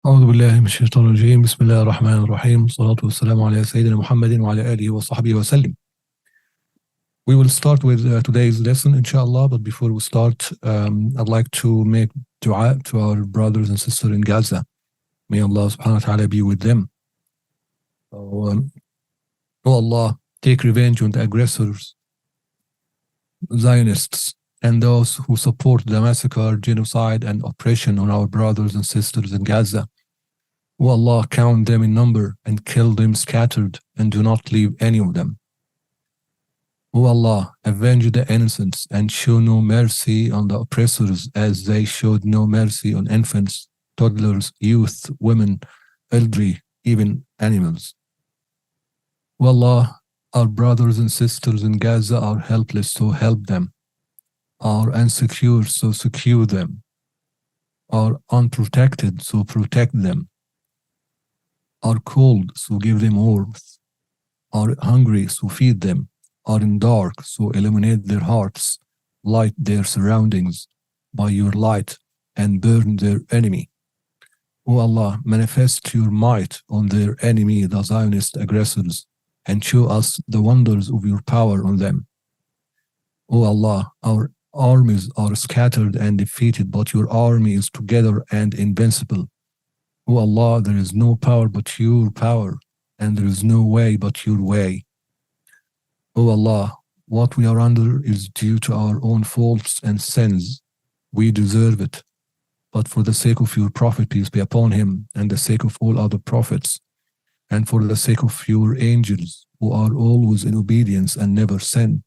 أعوذ بالله من الشيطان الرجيم. بسم الله الرحمن الرحيم. والصلاة والسلام على سيدنا محمد وعلى آله وصحبه وسلم. We will start with today's lesson, inshallah. But before we start, I'd like to make dua to our brothers and sisters in Gaza. May Allah subhanahu wa ta'ala be with them. Oh Allah, take revenge on the aggressors, Zionists, and those who support the massacre, genocide, and oppression on our brothers and sisters in Gaza. O Allah, count them in number and kill them scattered, and do not leave any of them. O Allah, avenge the innocents and show no mercy on the oppressors as they showed no mercy on infants, toddlers, youth, women, elderly, even animals. O Allah, our brothers and sisters in Gaza are helpless, so help them, are insecure, so secure them, are unprotected, so protect them, are cold, so give them warmth, are hungry, so feed them, are in dark, so illuminate their hearts, light their surroundings by your light, and burn their enemy. O Allah, manifest your might on their enemy, the Zionist aggressors, and show us the wonders of your power on them. O Allah, our armies are scattered and defeated, but your army is together and invincible. O Allah, there is no power but your power, and there is no way but your way. O Allah, what we are under is due to our own faults and sins. We deserve it. But for the sake of your Prophet, peace be upon him, and the sake of all other prophets, and for the sake of your angels, who are always in obedience and never sin,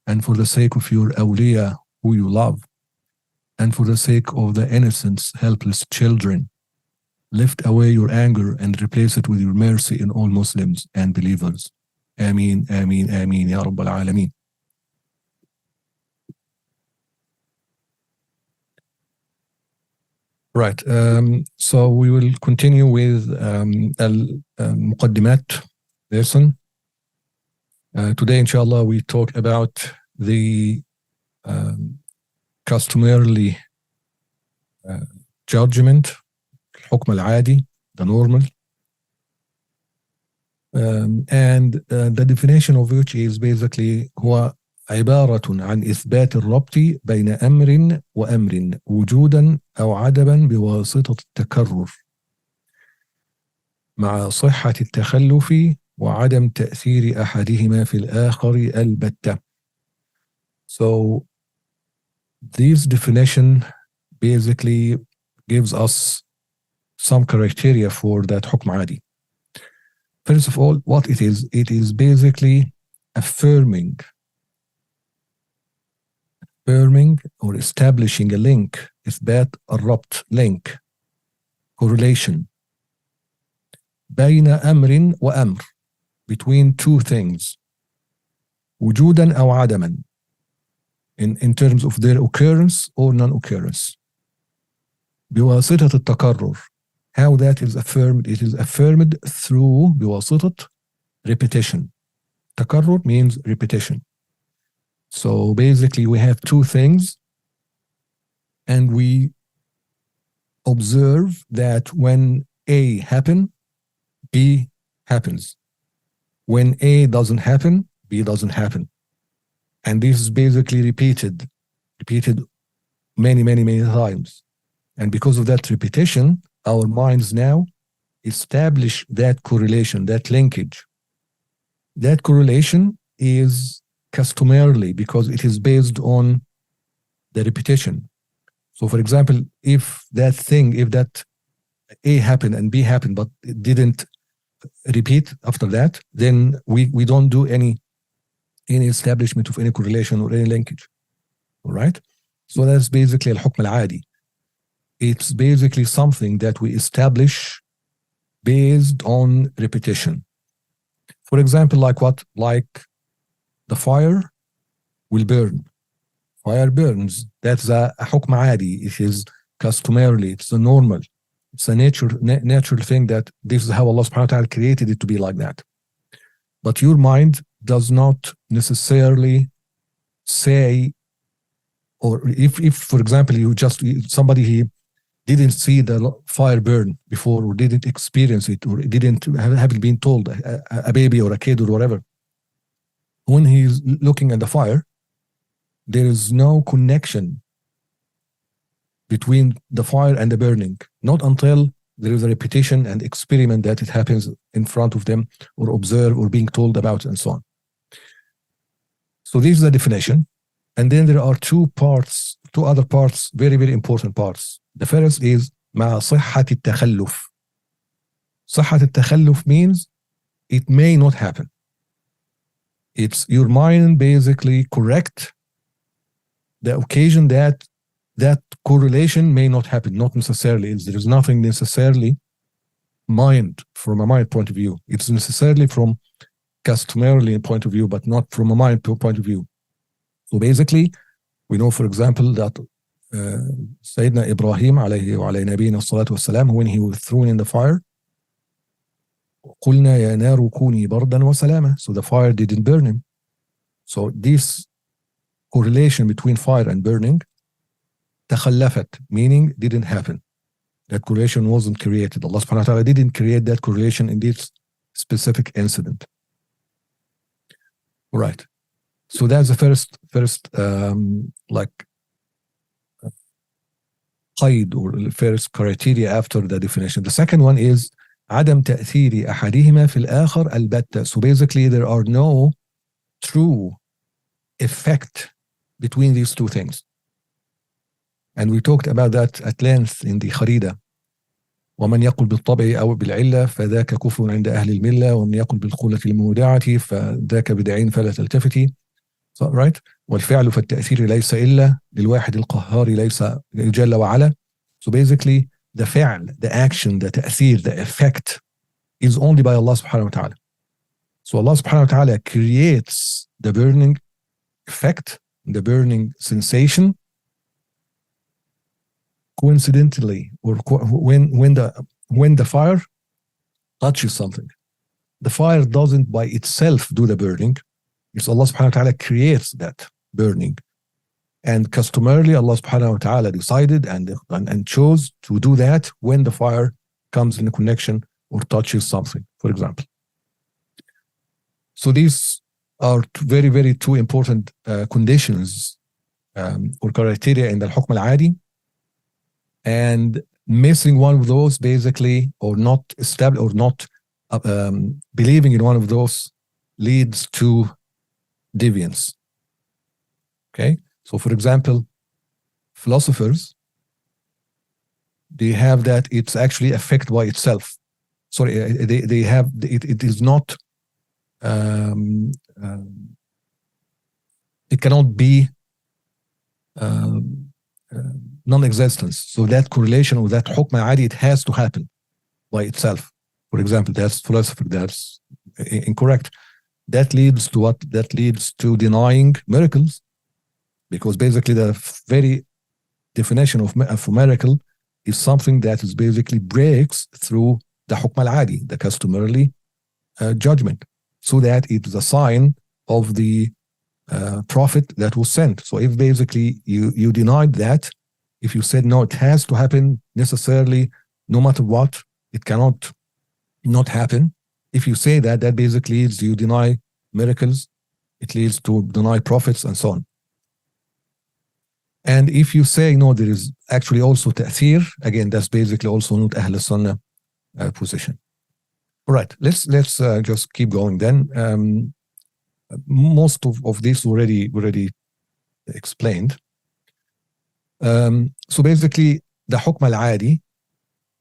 and for the sake of your awliya, who you love, and for the sake of the innocent, helpless children, lift away your anger and replace it with your mercy in all Muslims and believers. Ameen, Ameen, Ameen, Ya Rabbal Alameen. Right, so we will continue with al-Muqadimat lesson. Today, inshallah, we talk about the customarily judgment, الحكم العادي, the normal, and the definition of which is basically هو عبارة عن إثبات الربط بين أمر وأمر وجودا أو عدما بواسطة التكرر مع صحة التخلف وعدم تأثير أحدهما في الآخر البتة. So this definition basically gives us some criteria for that حكم عادي. First of all, what it is basically affirming or establishing a link, إثبات الربط, link, correlation, بين أمر وأمر, between two things, وجودا أو عدما, in terms of their occurrence or non-occurrence. بواسطة التكرر. How that is affirmed? It is affirmed through بواسطة repetition. تكرر means repetition. So basically we have two things, and we observe that when A happens, B happens. When A doesn't happen, B doesn't happen. And this is basically repeated many times. And because of that repetition, our minds now establish that correlation, that linkage. That correlation is customarily because it is based on the repetition. So for example, if that A happened and B happened, but it didn't repeat after that, then we don't do any establishment of any correlation or any linkage. All right? So that's basically al-hukm al-adi. It's basically something that we establish based on repetition. For example, like what? Like the fire will burn. Fire burns. That's a hukm adi. It is customarily, it's a normal, it's a natural thing that this is how Allah subhanahu wa ta'ala created it to be like that. But your mind does not necessarily say, or if for example, somebody didn't see the fire burn before, or didn't experience it, or haven't been told, a baby or a kid or whatever, when he's looking at the fire, there is no connection between the fire and the burning, not until there is a repetition and experiment that it happens in front of them, or observe, or being told about, and so on. So this is the definition. And then there are two other parts, very, very important parts. The first is مع صحة التخلف. صحة التخلف means it may not happen. It's your mind basically correct the occasion that correlation may not happen, not necessarily. There is nothing necessarily from a mind point of view. It's necessarily from customarily point of view, but not from a mind point of view. So basically, we know, for example, that Sayyidina Ibrahim alayhi wa alayhi nabiyina salatu wassalam, when he was thrown in the fire, قُلْنَا يَا نَارُ كُونِي بَرْدًا وَسَلَامًا. So the fire didn't burn him. So this correlation between fire and burning, تخلفت, meaning didn't happen. That correlation wasn't created. Allah subhanahu wa ta'ala didn't create that correlation in this specific incident. Right. So that's the first قيد, or first criteria after the definition. The second one is عدم تأثير أحدهما في الآخر البتة. So basically there are no true effect between these two things. And we talked about that at length in the خريدة. ومن يقل بالطبع أو بالعلة فذاك كفر عند أهل الملة، ومن يقل بالخلة المودعة فذاك بدعين فلا تلتفتي. So, right? والفعل فالتأثير ليس إلا للواحد القهار ليس جل وعلا. So basically the فعل, the action, the تأثير, the effect is only by Allah subhanahu wa ta'ala. So Allah subhanahu wa ta'ala creates the burning effect, the burning sensation, coincidentally, or when the fire touches something. The fire doesn't by itself do the burning. It's Allah subhanahu wa ta'ala creates that burning. And customarily Allah subhanahu wa ta'ala decided and chose to do that when the fire comes in a connection or touches something, for example. So these are very, very two important conditions or criteria in the al-Hukm al-Adi. And missing one of those basically, or not believing in one of those, leads to deviance. Okay, so for example, philosophers, they have that it's actually effect by itself. Sorry, they have it is not. It cannot be non-existence. So that correlation with that hukm al-adi, it has to happen by itself. For example, that's philosopher, that's incorrect. That leads to what? That leads to denying miracles, because basically the very definition of a miracle is something that is basically breaks through the hukm al-adi, the customarily judgment, so that it is a sign of the prophet that was sent. So if basically you denied that, if you said no, it has to happen necessarily, no matter what, it cannot not happen. If you say that, that basically leads you deny miracles, it leads to deny prophets and so on. And if you say no, there is actually also ta'thir, again, that's basically also not Ahl Sunnah position. All right, let's just keep going then. Most of this already explained. So basically, the hukm al-adi,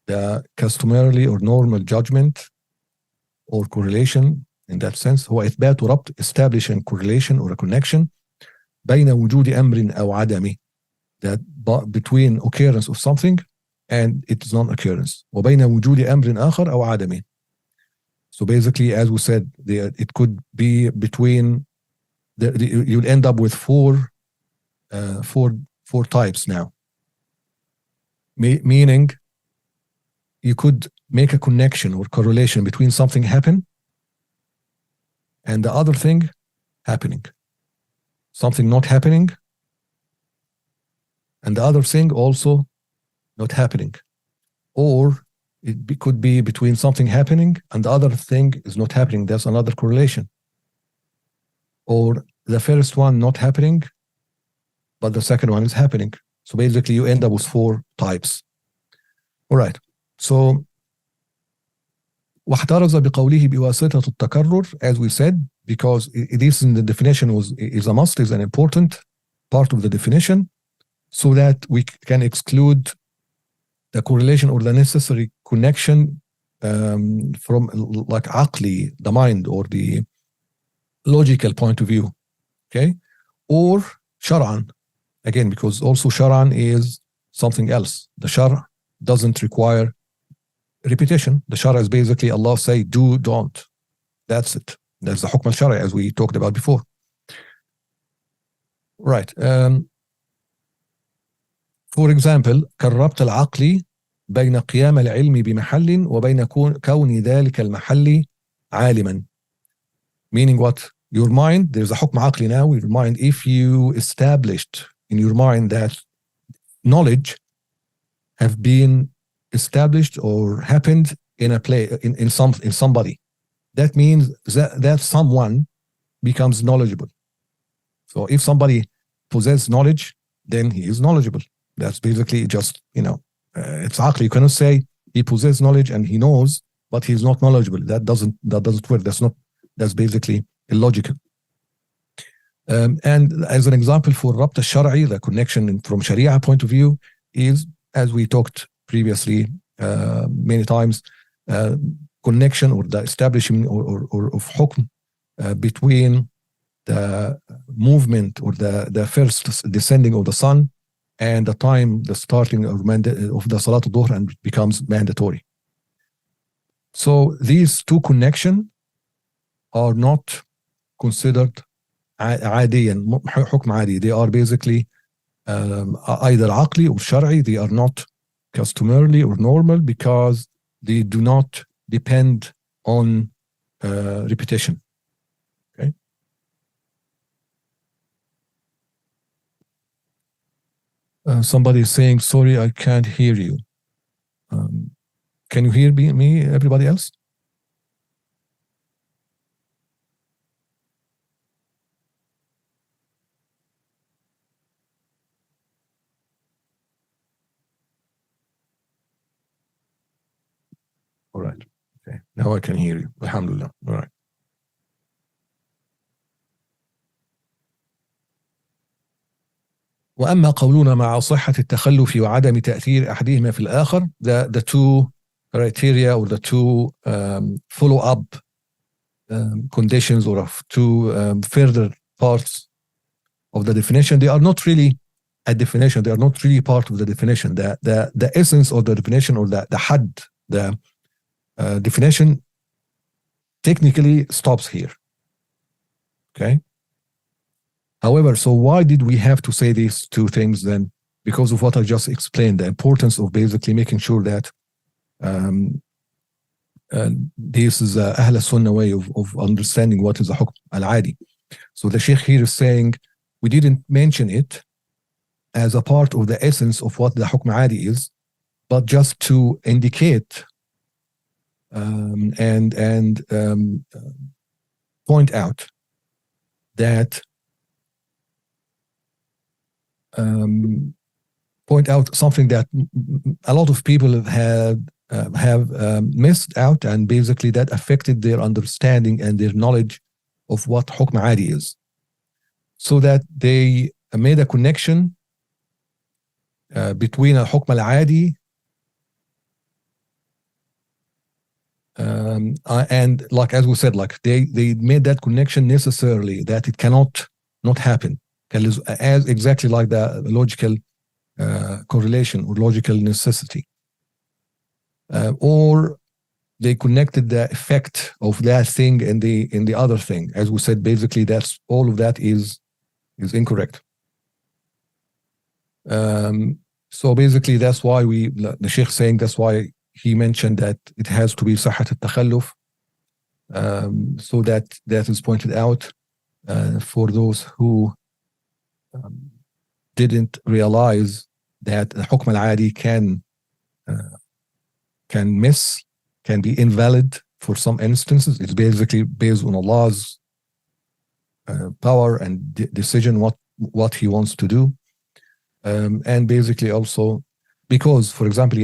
the customarily or normal judgment or correlation in that sense, هو إثبات ربط, establishing correlation or a connection بين وجود أمر أو عدمه, that between occurrence of something and its non-occurrence, وبين وجود أمر آخر أو عدمه. So basically, as we said, it could be between you'll end up with four types now. Meaning, you could make a connection or correlation between something happen and the other thing happening. Something not happening and the other thing also not happening. Or could be between something happening and the other thing is not happening. That's another correlation. Or the first one not happening, but the second one is happening. So basically you end up with 4 types. All right. So واحترز بقوله بواسطة التكرر, as we said, because this in the definition is a must, is an important part of the definition, so that we can exclude the correlation or the necessary connection from like aqli, the mind, or the logical point of view. Okay. Or shar'an, again, because also shar'an is something else. The shar' doesn't require repetition. The shara is basically Allah say do, don't. That's it. That's the hukm al-shari, as we talked about before. Right. For example, كالربط العقلي بين قيام العلم بمحل وبين كون ذلك المحل عالما. Meaning what? Your mind, there's a hukm aqli now. Your mind, if you established in your mind that knowledge have been established or happened in a place, in somebody, that means that someone becomes knowledgeable. So if somebody possesses knowledge, then he is knowledgeable. That's basically just, it's aqli. You cannot say he possesses knowledge and he knows, but he's not knowledgeable. That doesn't work. That's basically illogical. And as an example for rabt al-shar'i, the connection from Sharia point of view, is, as we talked previously many times, connection or the establishment or of hukm between the movement or the first descending of the sun and the time the starting of the Salat al-Dhuhr, and it becomes mandatory. So these two connections are not considered عاديا, حكم عادي. They are basically either عقلي or شرعي. They are not customarily or normal because they do not depend on repetition. Okay. Somebody is saying, sorry, I can't hear you. Can you hear me, everybody else? All right. Okay. Now I can hear you. Alhamdulillah. All right. وأما قولنا مع صحة التخلف وعدم تأثير أحدهما في الآخر, the two criteria or the two follow-up conditions or of two further parts of the definition, they are not really a definition. They are not really part of the definition. The essence of the definition, or the had, the definition technically stops here. Okay. However, so why did we have to say these two things then? Because of what I just explained, the importance of basically making sure that this is a Ahl Sunnah way of understanding what is a hukm al-adi. So the Sheikh here is saying we didn't mention it as a part of the essence of what the hukm al-adi is, but just to indicate and point out that something that a lot of people have missed out, and basically that affected their understanding and their knowledge of what hukm adi is, so that they made a connection between al-hukm al-adi and, like as we said, like they made that connection necessarily that it cannot not happen, as exactly like the logical correlation or logical necessity, or they connected the effect of that thing in the other thing. As we said, basically that's all of that is incorrect. So basically that's why the Sheikh saying that's why he mentioned that it has to be صحة التخلف, so that is pointed out for those who didn't realize that the hukm al-adi can can miss, can be invalid for some instances. It's basically based on Allah's power and decision what He wants to do, and basically also because, for example,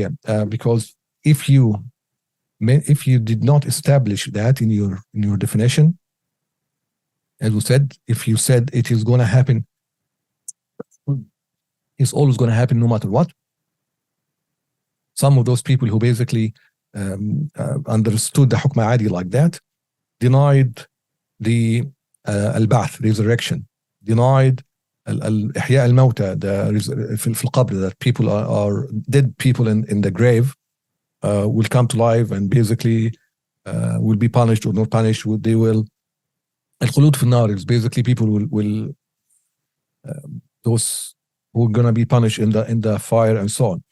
because if you did not establish that in your definition, as we said, if you said it is going to happen, it's always going to happen no matter what. Some of those people who basically understood the hukm adi like that denied the al-ba'th, resurrection, denied al-ihya al-mawta, في القبر, that people are dead people in the grave will come to life and basically will be punished or not punished. They will al-khulud fi an-nar is basically people will those who are going to be punished in the fire and so on.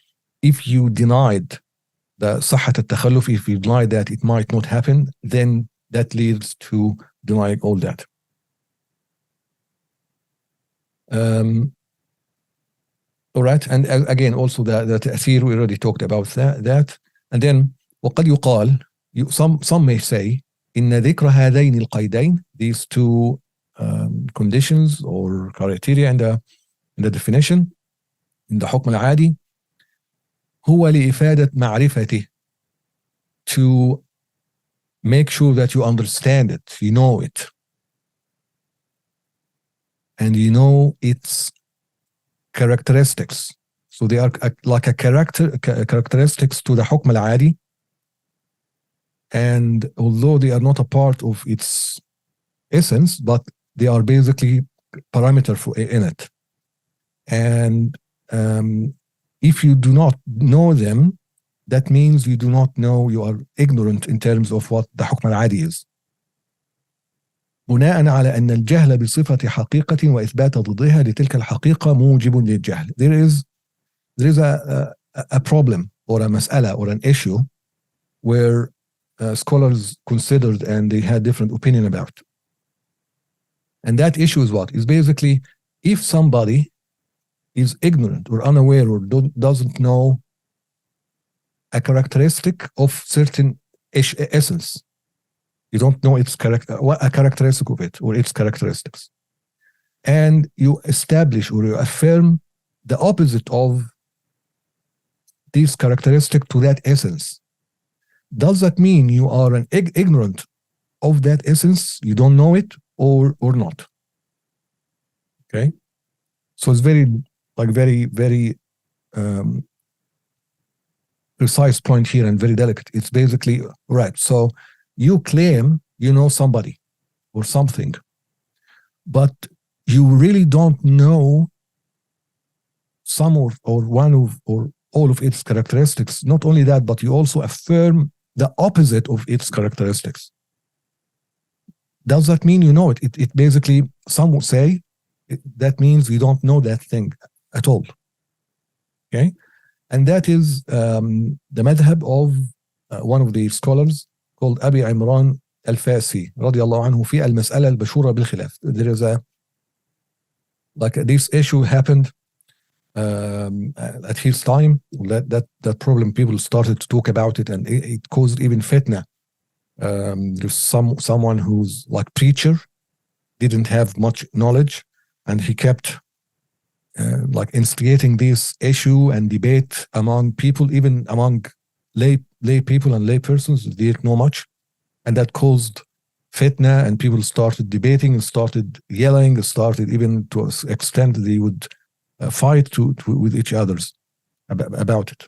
If you denied the صحة التخلف, if you denied that it might not happen, then that leads to denying all that. All right, and again also the تأثير, we already talked about that. And then وقد يقال, some may say إن ذكر هذين القيدين, these two conditions or criteria in the definition in the حكم العادي, هو لإفادة معرفته, to make sure that you understand it, you know it, and you know its characteristics. So they are like characteristics to the حكم العادي, and although they are not a part of its essence, but they are basically parameter in it. And if you do not know them, that means you do not know, you are ignorant in terms of what the حكم العادي is. بناء على أن الجهل بصفة حقيقة وإثبات ضدها لتلك الحقيقة موجب للجهل. There is a problem or a مسألة or an issue where scholars considered and they had different opinion about. And that issue is what? Is basically if somebody is ignorant or unaware or doesn't know a characteristic of certain essence, you don't know its a characteristic of it or its characteristics, and you establish or you affirm the opposite of this characteristic to that essence, does that mean you are an ignorant of that essence? You don't know it or not? Okay, so it's very precise point here and very delicate. It's basically right. So you claim you know somebody or something, but you really don't know some or one of or all of its characteristics. Not only that, but you also affirm the opposite of its characteristics. Does that mean you know it? It basically, some will say that means you don't know that thing at all. Okay, and that is the madhab of one of the scholars called Abi Imran al-Fasi radiyallahu anhu في المسألة المشهورة بالخلاف. There is this issue happened at his time, that problem, people started to talk about it, and it caused even fitna. There's someone who's like preacher, didn't have much knowledge, and he kept instigating this issue and debate among people, even among lay people and lay persons. They didn't know much, and that caused fitna, and people started debating and started yelling and started even to an extent they would fight with each others about it.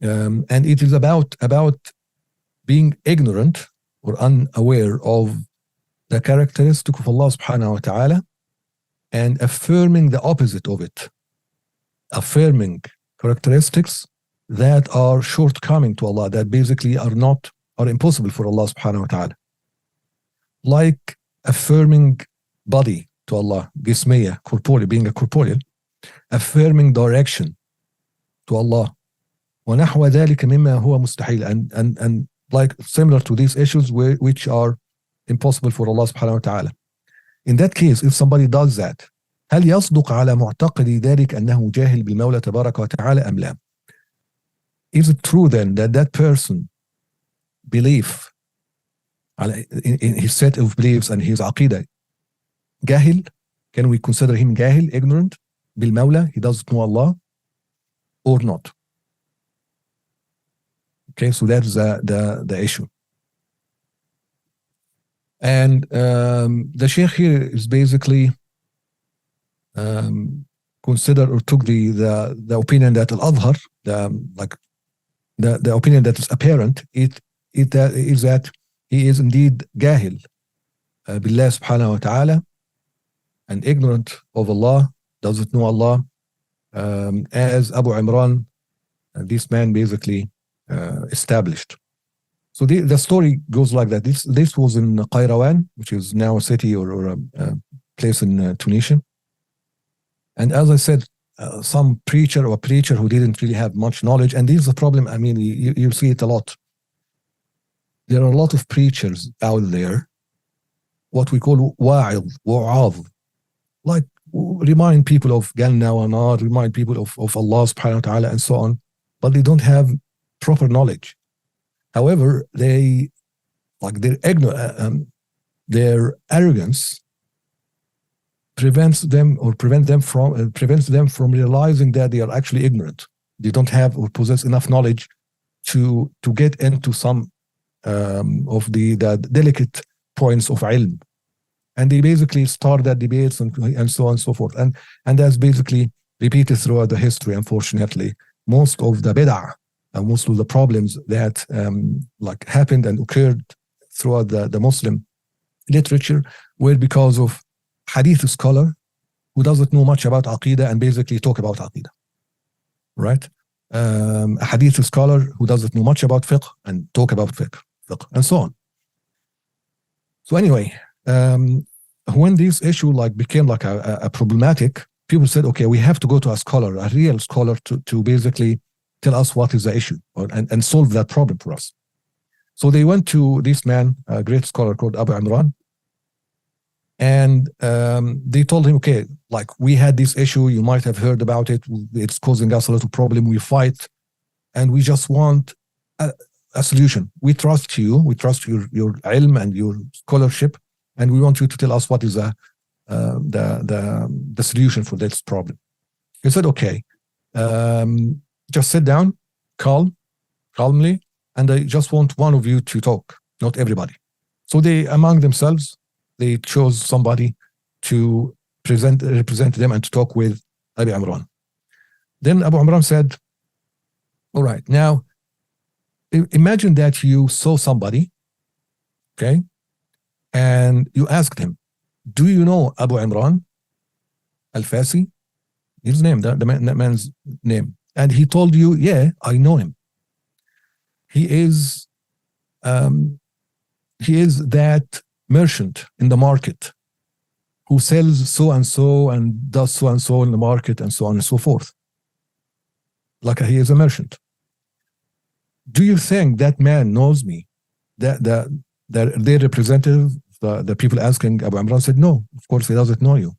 And it is about being ignorant or unaware of the characteristic of Allah subhanahu wa ta'ala and affirming the opposite of it, affirming characteristics that are shortcoming to Allah, that basically are impossible for Allah subhanahu wa ta'ala, like affirming body to Allah, jismiyah, corporeal, being a corporeal, affirming direction to Allah, وَنَحْوَ ذَلِكَ مِمَّا هُوَ مُسْتَحِيلٌ, and like similar to these issues which are impossible for Allah subhanahu wa ta'ala. In that case, if somebody does that, هل يصدق على معتقد ذلك أنه جاهل بالمولى تبارك وتعالى أم لا? is it true then that that person belief in his set of beliefs and his aqidah jahil? Can we consider him jahil, ignorant bil Mawla? He doesn't know Allah or not? Okay, so that's the issue. And the Sheikh here is basically considered or took the opinion that al-Azhar, the opinion that is apparent, is that he is indeed jahil billah subhanahu wa ta'ala, and ignorant of Allah, doesn't know Allah, as Abu Imran, this man basically established. So the story goes like that. This was in Qayrawan, which is now a city or a place in Tunisia. And as I said, some preacher who didn't really have much knowledge, and this is a problem. I mean, you see it a lot. There are a lot of preachers out there, what we call wa'adh, like remind people of Jannah wa Nar, remind people of Allah subhanahu wa ta'ala and so on, but they don't have proper knowledge. However, they, like their arrogance prevents them from realizing that they are actually ignorant. They don't have or possess enough knowledge to get into some of the delicate points of ilm, and they basically start that debates and so on and so forth, and that's basically repeated throughout the history. Unfortunately, most of the bid'ah and most of the problems that like happened and occurred throughout the Muslim literature were because of hadith scholar who doesn't know much about aqidah and basically talk about aqidah, right? A hadith scholar who doesn't know much about fiqh and talk about fiqh and so on. So anyway, when this issue like became like a problematic, people said, okay, we have to go to a scholar, a real scholar, to basically tell us what is the issue and solve that problem for us. So they went to this man, a great scholar called Abu Imran, and they told him, okay, like we had this issue, you might have heard about it, it's causing us a lot of problem, we fight, and we just want a solution. We trust you, we trust your ilm and your scholarship, and we want you to tell us what is the solution for this problem. He said, okay, just sit down, calmly, and I just want one of you to talk, not everybody. So they, among themselves, they chose somebody to represent them and to talk with Abu Imran. Then Abu Imran said, all right, now imagine that you saw somebody, okay, and you asked him, do you know Abu Imran al-Fasi? His name, that man's name. And he told you, yeah, I know him. He is that merchant in the market who sells so and does so and so in the market and so on and so forth. Like he is a merchant. Do you think that man knows me? That their representative, the people asking Abu Imran said, no, of course he doesn't know you.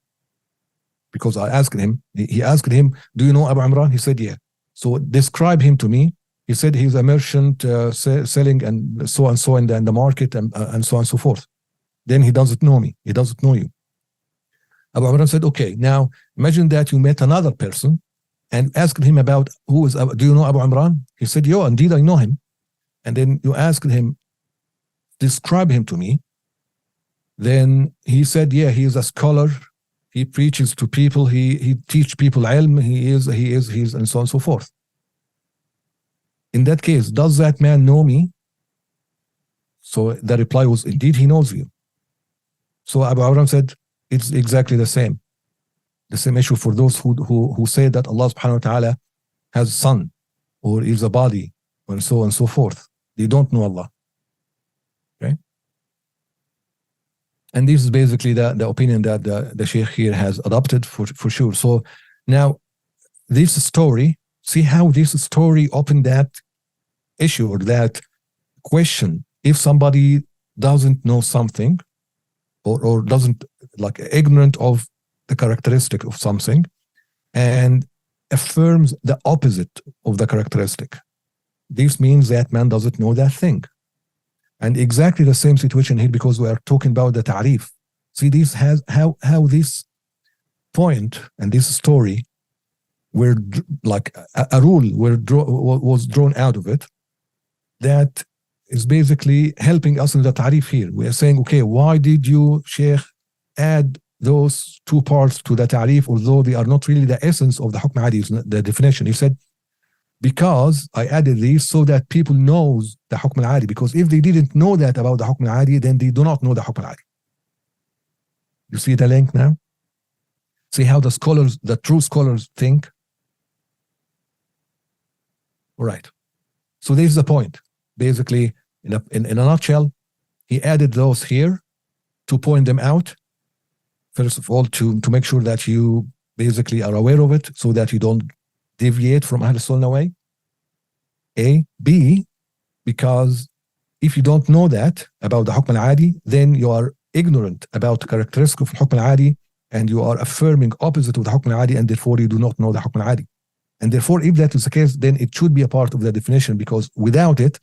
Because I asked him, he asked him, do you know Abu Imran? He said, yeah. So describe him to me. He said he's a merchant selling and so in the market and so on and so forth. Then he doesn't know me. He doesn't know you. Abu Imran said, okay, now imagine that you met another person and asked him about do you know Abu Imran? He said, yo, indeed I know him. And then you asked him, describe him to me. Then he said, yeah, he is a scholar. He preaches to people. He teaches people ilm. He is, and so on and so forth. In that case, does that man know me? So the reply was, indeed, he knows you. So Abu Imran said, it's exactly the same. The same issue for those who say that Allah subhanahu wa ta'ala has son or is a body and so on and so forth. They don't know Allah. Okay? And this is basically the opinion that the Sheikh here has adopted for sure. So now this story, see how this story opened that issue or that question. If somebody doesn't know something or doesn't, like, ignorant of the characteristic of something and affirms the opposite of the characteristic, this means that man doesn't know that thing. And exactly the same situation here, because we are talking about the ta'rif. See, this has how this point and this story were like a rule was drawn out of it that is basically helping us in the ta'rif here. We are saying, okay, why did you, Sheikh, add those two parts to the ta'rif, although they are not really the essence of the hukm adi, the definition? He said, because I added these so that people knows the hukm al-adi, because if they didn't know that about the hukm al-adi, then they do not know the hukm al-adi. You see the link now? See how the scholars, the true scholars think? All right. So this is the point. Basically, in a nutshell, he added those here to point them out. First of all, to make sure that you basically are aware of it so that you don't deviate from Ahl Sunnah way. A. B, because if you don't know that about the Hukm al-Adi, then you are ignorant about the characteristic of Hukm al-Adi, and you are affirming opposite of the Hukm al-Adi, and therefore you do not know the Hukm al-Adi. And therefore, if that is the case, then it should be a part of the definition, because without it,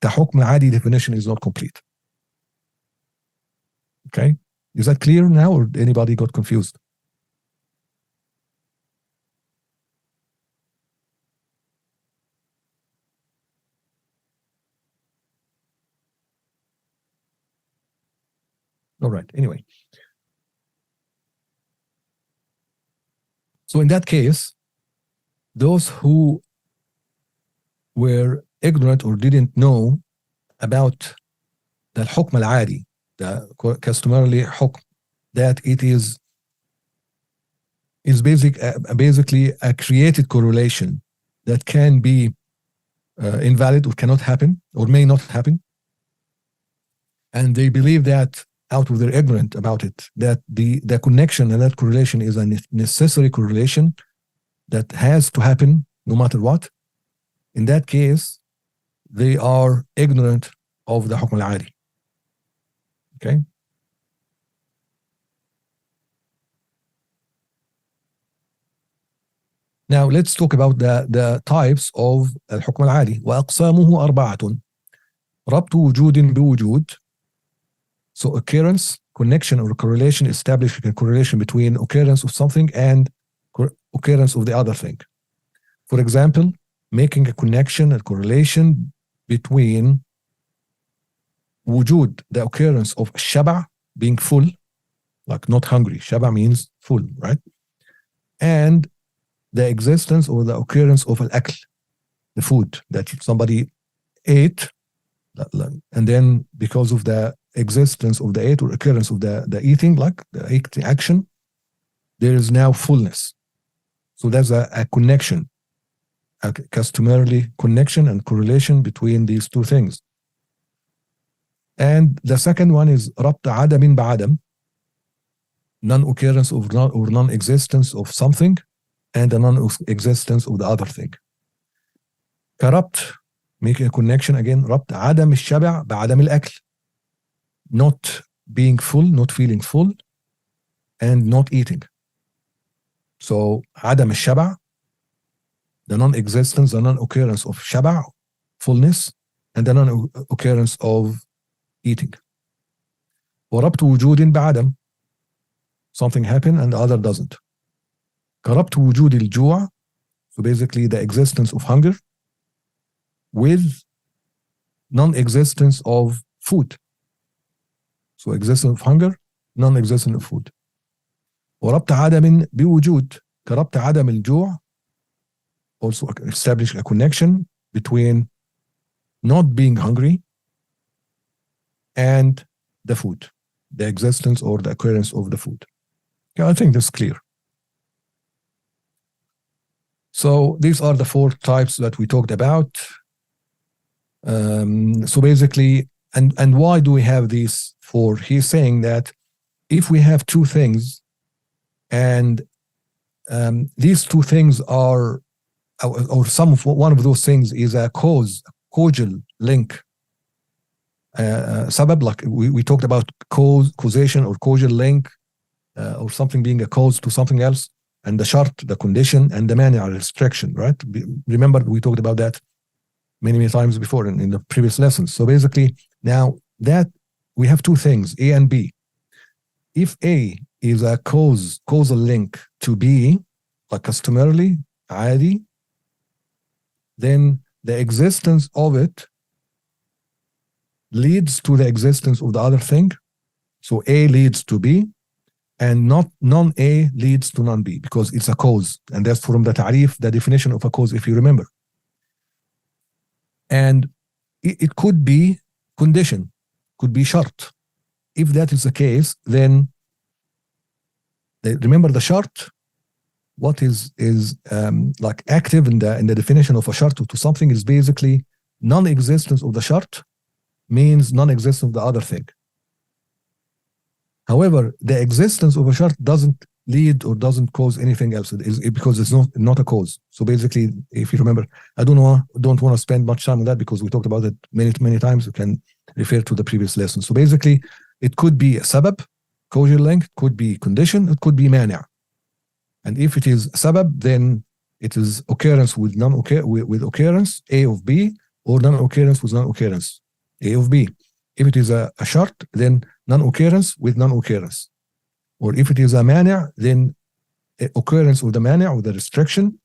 the Hukm al-Adi definition is not complete. Okay? Is that clear now, or anybody got confused? All right, anyway. So in that case, those who were ignorant or didn't know about the hukm al-adi, the customarily hukm, that it is basically a created correlation that can be invalid or cannot happen or may not happen. And they believe that out of their ignorance about it, that the connection and that correlation is a necessary correlation that has to happen no matter what. In that case, they are ignorant of the hukm al-adi. Okay? Now let's talk about the types of al-hukm al-adi. وأقسامه أربعة. ربط وجود بوجود. So occurrence, connection or correlation, establishing a correlation between occurrence of something and occurrence of the other thing. For example, making a connection, a correlation between wujud, the occurrence of shaba, being full, like not hungry. Shaba means full, right? And the existence or the occurrence of al-akl, the food that somebody ate, and then because of the existence of the ate or occurrence of the eating, like the action, there is now fullness. So there's a connection, a customarily connection and correlation between these two things. And the second one is ربط عدم بعدم, non-occurrence of or non-existence of something and the non-existence of the other thing. كربط, making a connection again, ربط عدم الشبع بعدم الأكل, not being full, not feeling full, and not eating. So عدم الشبع, the non-existence, the non-occurrence of shaba, fullness, and the non-occurrence of eating. وربط وجود بعدم, something happened and the other doesn't. كربط وجود الجوع, so basically the existence of hunger, with non-existence of food. So existence of hunger, non-existence of food. وربط عدم بوجود, كربط عدم الجوع, also establish a connection between not being hungry and the food, the existence or the occurrence of the food. Yeah, I think that's clear. So these are the four types that we talked about. So basically, and why do we have these four? He's saying that if we have two things and these two things are, or one of those things is a causal link, sabab, like we talked about causation or causal link, or something being a cause to something else, and the shart, the condition, and the mani, restriction, right? Remember we talked about that many times before in the previous lessons. So basically, now that we have two things, A and B. If A is a causal link to B, like customarily, عادي, then the existence of it leads to the existence of the other thing. So A leads to B, and not non-A leads to non-B, because it's a cause. And that's from the ta'rif, the definition of a cause, if you remember. And it could be condition, could be shart. If that is the case, then remember the shart, what is like active in the definition of a shart to something is basically non-existence of the shart means non-existence of the other thing. However, the existence of a shart doesn't lead or doesn't cause anything else because it's not a cause. So basically, if you remember, I don't want to spend much time on that because we talked about it many times. You can refer to the previous lesson. So basically, it could be a sabab, causal link, it could be condition, it could be mani'. And if it is sabab, then it is occurrence with with occurrence A of B, or non-occurrence with non-occurrence A of B. If it is a shart, then non-occurrence with non-occurrence. Or if it is a mani', then occurrence of the mani' or the restriction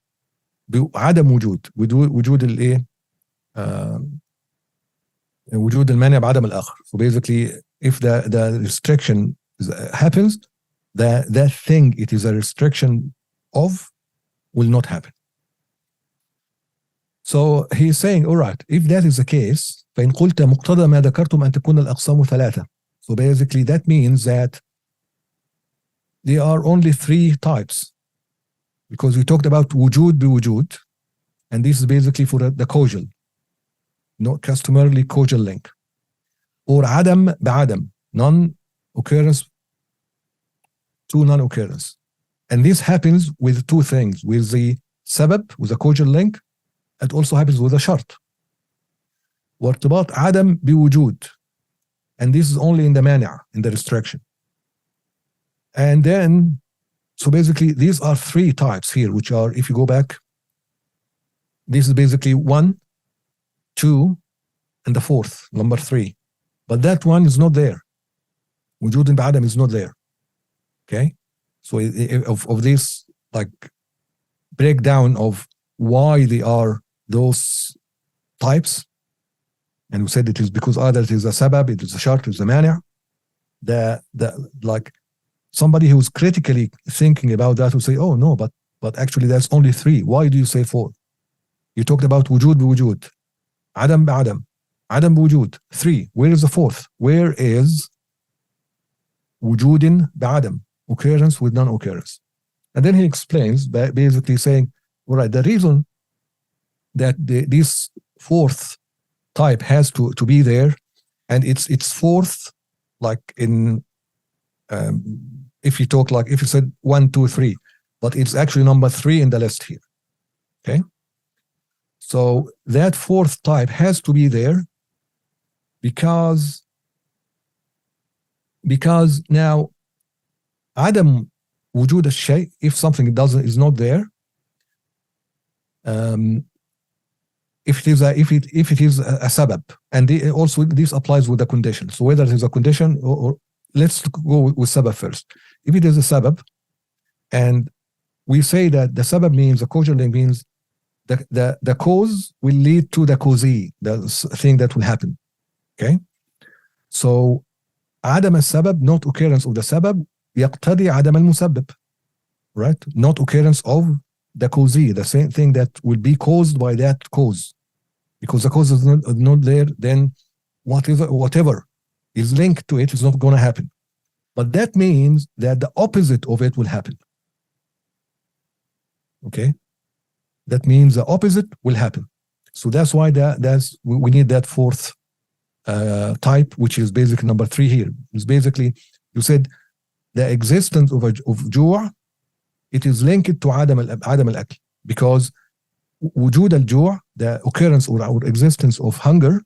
بعدم وجود الايه وجود المانع بعدم الآخر. So basically, if the restriction happens, that thing it is a restriction of will not happen. So he's saying, all right, if that is the case, فإن قلت مقتضى ما ذكرتم أن تكون الأقسام ثلاثة. So basically that means that there are only three types, because we talked about wujud بوجود, and this is basically for the causal, not customarily causal link, or عدم بعدم, non-occurrence to non-occurrence. And this happens with two things, with the sabab, with the causal link. It also happens with a shart. وارتباط عدم بوجود, and this is only in the mani', in the restriction. And then, so basically these are three types here, which are, if you go back, this is basically 1, 2, and the fourth, number 3. But that one is not there. وجود بعدم is not there. Okay? So of this like breakdown of why they are those types, and we said it is because either it is a sabab, it is a shart, it is a mani'. The like somebody who's critically thinking about that will say, oh no, but actually that's only 3. Why do you say 4? You talked about wujud بوجود, عدم بعدم, عدم بوجود, 3. Where is the fourth? Where is وجود بعدم, occurrence with non-occurrence? And then he explains, basically saying, all right, the reason that this fourth type has to be there, and it's fourth, like in if you talk like if you said 1, 2, 3, but it's actually number 3 in the list here. Okay, so that fourth type has to be there because now عدم وجود الشيء, if something is not there, if it is a sabab, and also this applies with the condition. So whether it is a condition or let's go with sabab first. If it is a sabab, and we say that the sabab means, the causal link means the cause will lead to the causee, the thing that will happen. Okay, so عدم السبب, not occurrence of the sabab, يقتضي عدم المسبب, right? Not occurrence of the causee, the same thing that will be caused by that cause. Because the cause is not there, then whatever is linked to it is not going to happen. But that means that the opposite of it will happen. Okay, that means the opposite will happen. So that's why we need that fourth type, which is basically number 3 here. It's basically, you said the existence of جوع, it is linked to عدم الأكل, because وجود الجوع, the occurrence or existence of hunger,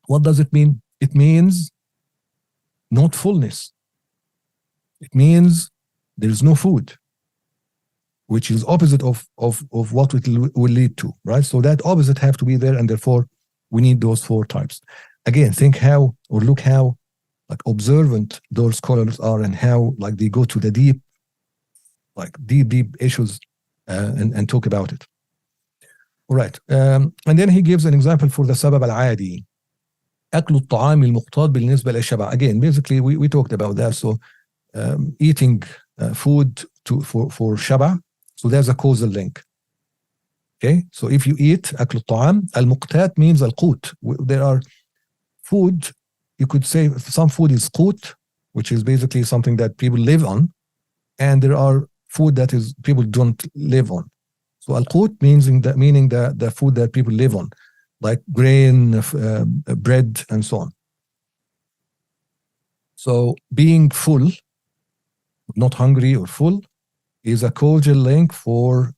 what does it mean? It means not fullness. It means there is no food. which is opposite of what it will lead to, right? So that opposite have to be there, and therefore we need those 4 types. Again, think how, or look how like observant those scholars are, and how like they go to the deep issues and talk about it. All right. And then he gives an example for the sabab al-adi. أكل الطعام المقتاد بالنسبة للشبع. Again, basically we talked about that. So eating food for shaba. So there's a causal link. Okay. So if you eat أكل الطعام, al-muqtad means al-qut. There are food, you could say some food is qut, which is basically something that people live on, and there are food that is people don't live on. So al-qut meaning the food that people live on, like grain, bread, and so on. So being full, not hungry or full, is a causal link for,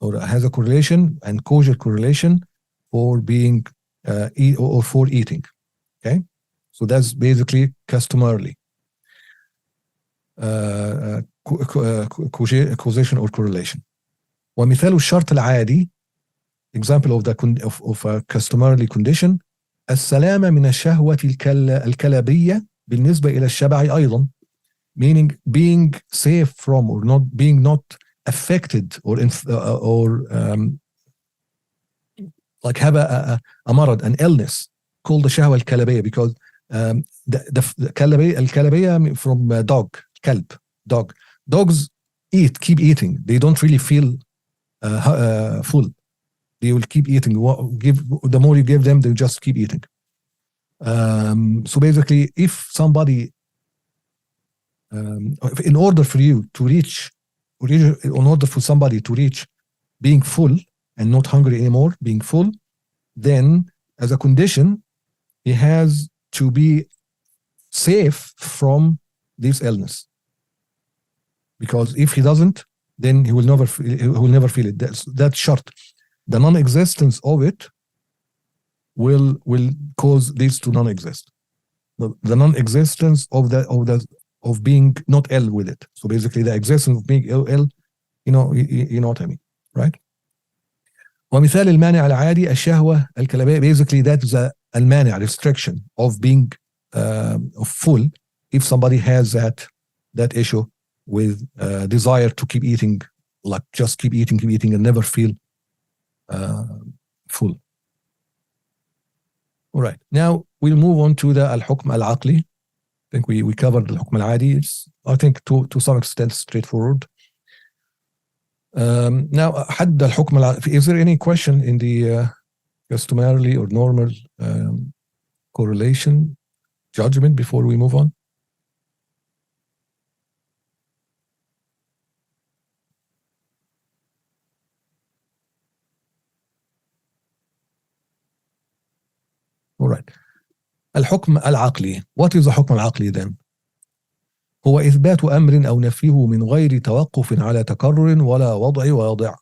or has a correlation and causal correlation for being or for eating. Okay, so that's basically customarily causation or correlation. ومثال الشرط العادي, example of a customarily condition, السلامة من الشهوة الكلابية بالنسبة إلى الشبع أيضا, meaning being safe from, or not being not affected or like have a مرض, an illness called the شهوة الكلابية, because the الكلابية from dog, كلب, dog. Dogs keep eating. They don't really feel full. They will keep eating. The more you give them, they just keep eating. So basically, if somebody, in order for you to reach, in order for somebody to reach being full and not hungry anymore, being full, then as a condition, he has to be safe from this illness. Because if he doesn't, then he will never feel it. That's short. The non-existence of it will cause this to non-exist. The non-existence of being not ill with it. So basically, the existence of being ill, you know what I mean, right? ومثال المانع العادي الشهوة الكلابية. Basically, that's المانع, restriction of being of full. If somebody has that issue with desire to keep eating, like just keep eating and never feel full. All right, now we'll move on to the al-Hukm al-Aqli. I think we covered al-Hukm al-Adi. It's, I think, to some extent straightforward. Now, حد الحكم is there any question in the customarily or normal correlation judgment before we move on? All right. الحكم العقلي. What is the حكم العقلي then? هو إثبات أمر أو نفيه من غير توقف على تكرر ولا وضع واضع.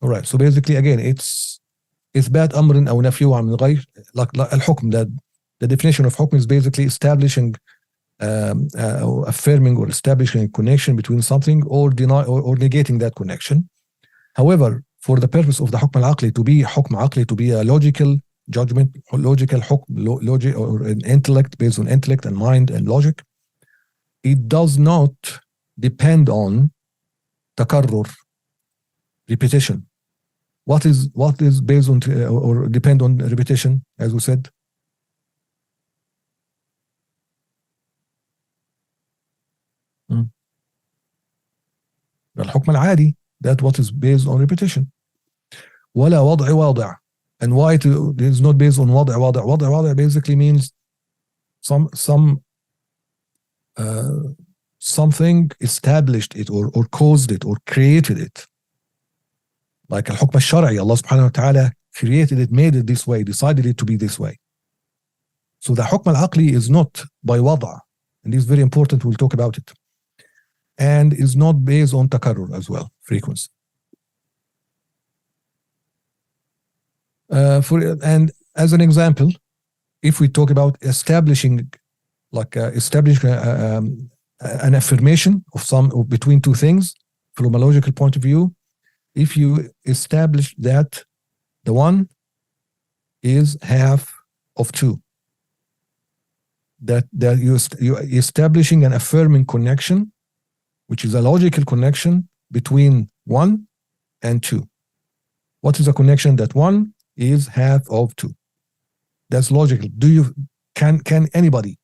All right. So basically, again, it's إثبات أمر أو نفيه من غير, like الحكم, the definition of حكم is basically establishing, affirming or establishing a connection between something, or or negating that connection. However, for the purpose of the حكم العقلي to be حكم عقلي, to be a logical judgment, logical حكم, logic, or an intellect based on intellect and mind and logic, it does not depend on تكرر, repetition. What is based on or depend on repetition, as we said? الحكم العادي, that what is based on repetition. ولا وضع واضع. And why it is not based on وضع واضع? وضع واضع basically means something established it or caused it or created it. Like الحكم الشرعي, Allah subhanahu wa ta'ala created it, made it this way, decided it to be this way. So the حكم العقلي is not by وضع, and this is very important, we'll talk about it. And is not based on تكرر as well, frequency. And as an example, if we talk about establishing an affirmation of between two things, from a logical point of view, if you establish that the 1 is half of 2, that you're establishing an affirming connection, which is a logical connection between 1 and 2. What is a connection? That 1 is half of 2. That's logical. Can anybody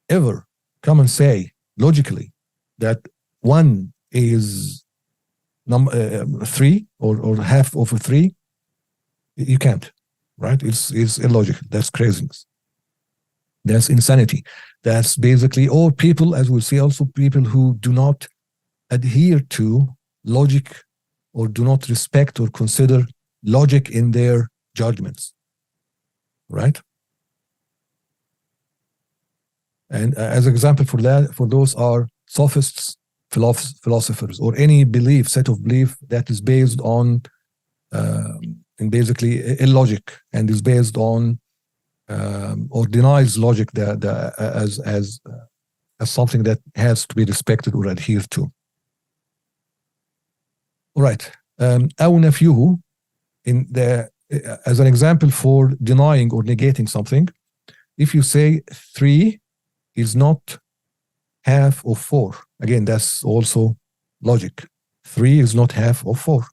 ever come and say logically that 1 is 3 or half of 3? You can't, right? It's illogical. That's craziness. That's insanity. That's basically, or people, as we'll see, also people who do not adhere to logic or do not respect or consider logic in their judgments, right? And as an example for that, for those are sophists, philosophers, or any belief, set of belief that is based on and basically illogic and is based on or denies logic as something that has to be respected or adhered to. All right. أو نفيه, as an example for denying or negating something, if you say 3 is not half of 4, again, that's also logic. 3 is not half of 4.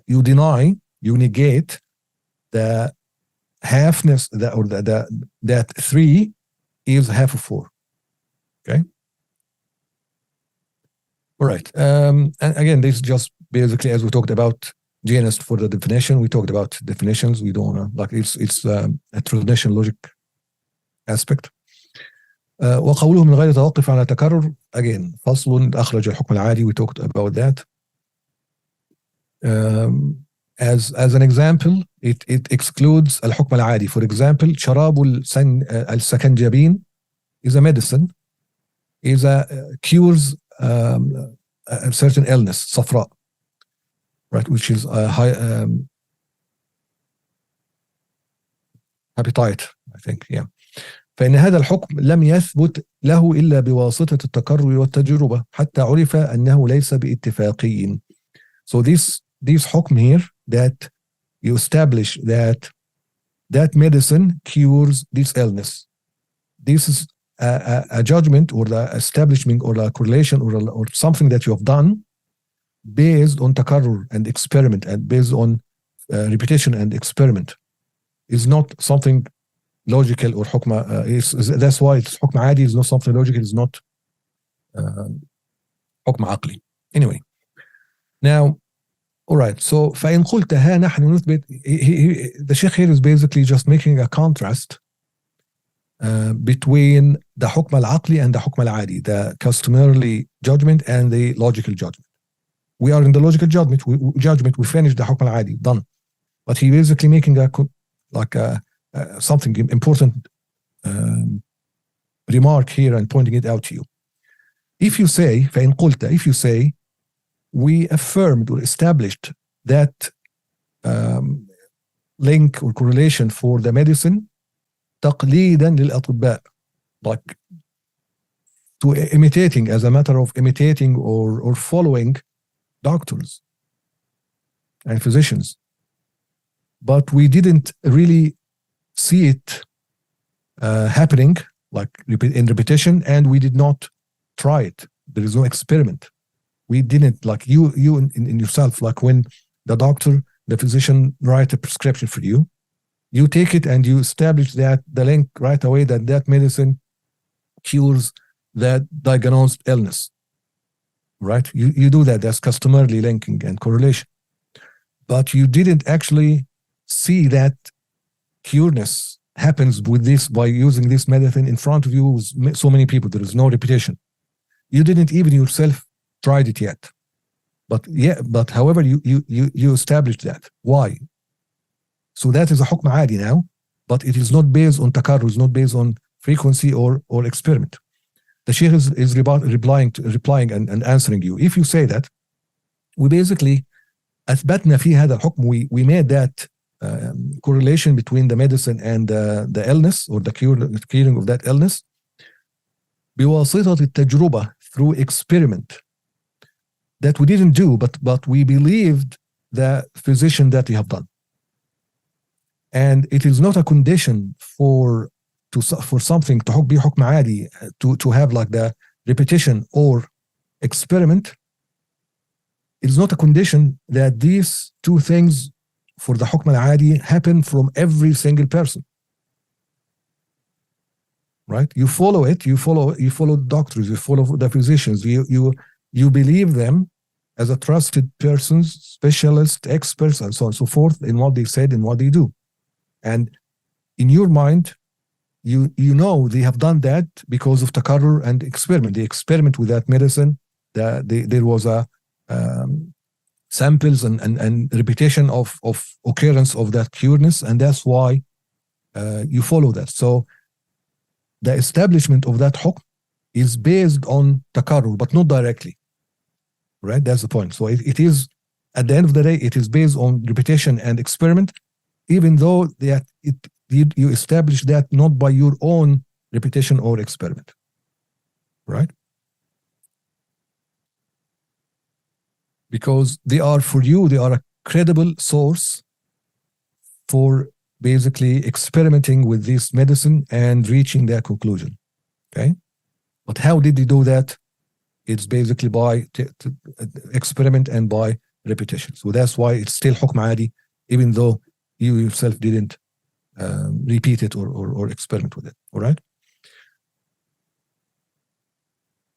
You deny, you negate the halfness, that 3 is half of 4. Okay. All right. And again, this is just basically, as we talked about genus for the definition, we talked about definitions. We don't know, like it's a traditional logic aspect. وقوله من غير توقف على تكرر, again, فصل أخرج الحكم العادي, we talked about that. As an example, it excludes الحكم العادي. For example, شراب السكنجبين is a medicine, cures a certain illness, صفراء, right, which is a high hepatitis, I think, yeah. فإن هذا الحكم لم يثبت له إلا بواسطة التكرر والتجربة حتى عرف أنه ليس باتفاقي. So this حكم here, that you establish that medicine cures this illness. This is a judgment or the establishment or a correlation or something that you have done based on takarrur and experiment and based on repetition and experiment. Is not something logical or hukma. That's why it's hukma adi is not something logical, is not hukma aqli. Anyway, now, all right, so فإن قلت ها نحن نثبت, the Sheikh here is basically just making a contrast between the hukm al-aqli and the hukm al-adi, the customarily judgment and the logical judgment. We are in the logical judgment, we finished the hukm al-adi, done. But he basically making something important remark here and pointing it out to you. If you say, فإن قلت, if you say, we affirmed or established that link or correlation for the medicine تقليدا للأطباء, like to imitating, as a matter of imitating or following doctors and physicians, but we didn't really see it happening like in repetition, and we did not try it. There is no experiment. We didn't, like you in yourself, like when the doctor, the physician write a prescription for you, you take it and you establish that the link right away that medicine cures that diagnosed illness, right? You do that. That's customarily linking and correlation. But you didn't actually see that cureness happens with this by using this medicine in front of you with so many people. There is no repetition. You didn't even yourself tried it yet. But however, you established that. Why? So that is a hukm adi now, but it is not based on takarrur, it's not based on frequency or experiment. The Sheikh is replying and answering you. If you say that, we basically أثبتنا في هذا الحكم, we made that correlation between the medicine and the illness or the curing of that illness بواسطة التجربة, through experiment. that we didn't do, but we believed the physician that we have done. And it is not a condition for something to be حكم عادي, to have like the repetition or experiment. It is not a condition that these two things for the حكم العادي happen from every single person. Right? You follow it, you follow doctors, you follow the physicians, you believe them as a trusted persons, specialists, experts, and so on and so forth in what they said and what they do. And in your mind, you know they have done that because of takarrur and experiment. They experiment with that medicine. There was a samples and repetition of occurrence of that cureness, and that's why you follow that. So the establishment of that hukm is based on takarrur, but not directly. Right? That's the point. So it is, at the end of the day, it is based on repetition and experiment, even though you establish that not by your own repetition or experiment. Right? Because they are a credible source for basically experimenting with this medicine and reaching their conclusion. Okay? But how did they do that? It's basically by experiment and by repetition. So that's why it's still حكم عادي, even though you yourself didn't repeat it or experiment with it. All right?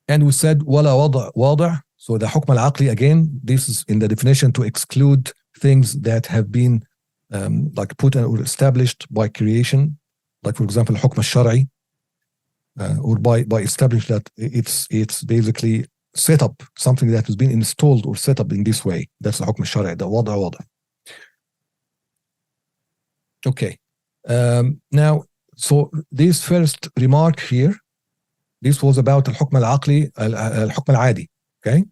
And we said ولا وضع واضع. So the حكم العقلي, again, this is in the definition to exclude things that have been like put or established by creation, like for example الحكم الشرعي, or by establish that it's basically set up, something that has been installed or set up in this way. That's the حكم الشرعي, the وضع وضع. Okay. Now, so this first remark here, this was about الحكم العقلي, الحكم العادي. Okay.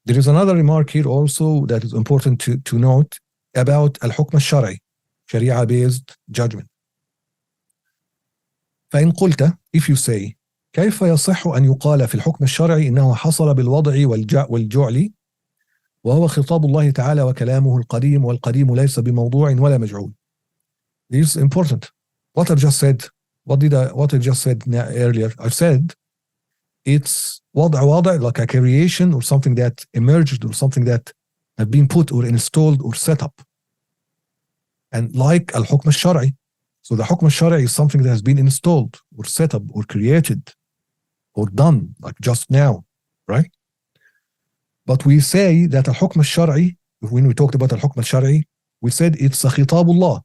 There is another remark here also that is important to note about الحكم الشرعي, Sharia-based judgment. فإن قلت, if you say, كيف يصح أن يقال في الحكم الشرعي إنه حصل بالوضع والجعل وهو خطاب الله تعالى وكلامه القديم والقديم ليس بموضوع ولا مجعول. This is important. What I just said, what I just said earlier, I've said it's وضع, like a creation or something that emerged or something that have been put or installed or set up. And like الحكم الشرعي. So the حكم الشرعي is something that has been installed or set up or created or done, like just now, right? But we say that الحكم الشرعي, when we talked about الحكم الشرعي, we said it's a خطاب الله.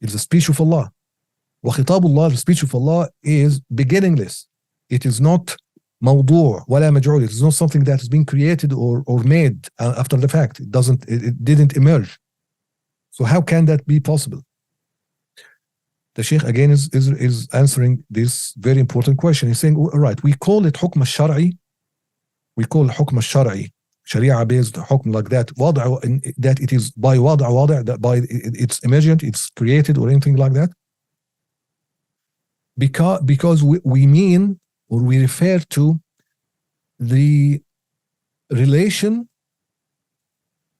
It's a speech of Allah. وخطاب الله, the speech of Allah, is beginningless. It is not موضوع ولا مجعول. It is not something that has been created or made after the fact. It didn't emerge. So how can that be possible? The Sheikh again is answering this very important question. He's saying, all right, we call it حكم الشرعي. We call حكم الشرعي, Sharia-based حكم like that, وضع, that it is by وضع, that by it's emergent, it's created or anything like that. Because we mean or we refer to the relation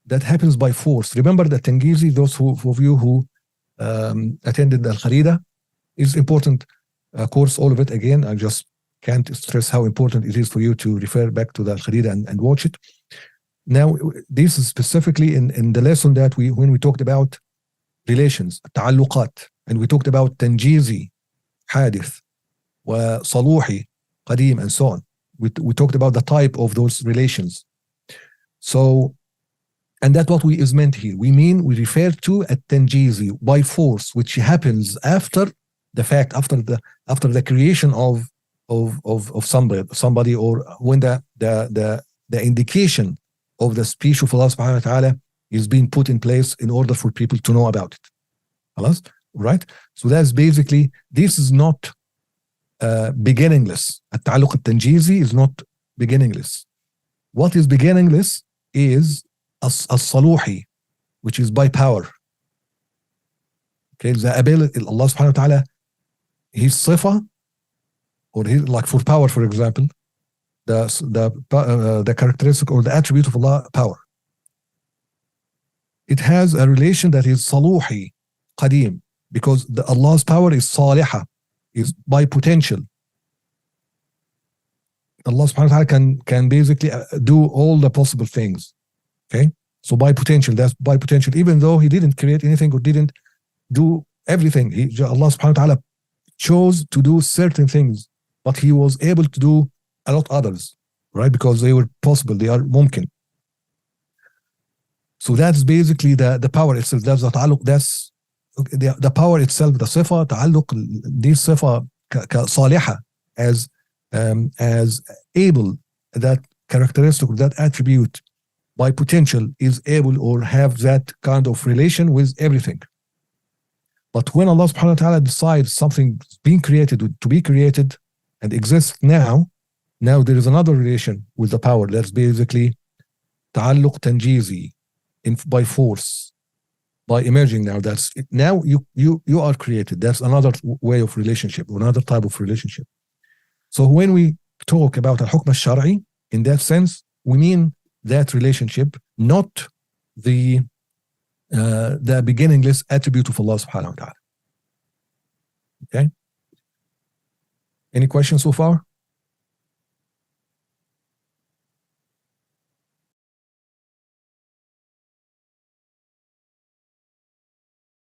that happens by force. Remember that Tengizi, those of you who attended Al-Kharida, is important course, all of it. Again, I just can't stress how important it is for you to refer back to the Al-Kharida and watch it. Now, this is specifically in the lesson that when we talked about relations, تعلقات, and we talked about تنجيزي, حادث, وصلوحي, قديم, and so on. We talked about the type of those relations. So, and that's what is meant here. We refer to at-tanjizi, by force, which happens after the fact, after the creation of somebody, or when the indication of the speech of Allah subhanahu wa ta'ala is being put in place in order for people to know about it. Right? So that's basically, this is not beginningless. At-ta'alluq at-tanjizi is not beginningless. What is beginningless is as-saluhi, which is by power. Okay, the ability, Allah subhanahu wa ta'ala, his sifa, or his, like for power, for example, the characteristic or the attribute of Allah, power. It has a relation that is saluhi, qadim, because Allah's power is salihah, is by potential. Allah subhanahu wa ta'ala can basically do all the possible things. Okay? So by potential, that's by potential, even though he didn't create anything or didn't do everything. Allah subhanahu wa ta'ala chose to do certain things, but he was able to do a lot others, right? Because they were possible, they are mumkin. So that's basically the power itself. That's the ta'alluq, that's the power itself, the sifa, ta'alluq, this sifa salihah, as able, that characteristic, that attribute by potential is able or have that kind of relation with everything. But when Allah subhanahu wa ta'ala decides something being created to be created and exists now there is another relation with the power. That's basically ta'alluq tanjizi, by force, by emerging now. That's it. Now you are created. That's another way of relationship, another type of relationship. So when we talk about al-hukm al-shar'i, in that sense, we mean that relationship, not the beginningless attribute of Allah subhanahu wa ta'ala. Okay? Any questions so far?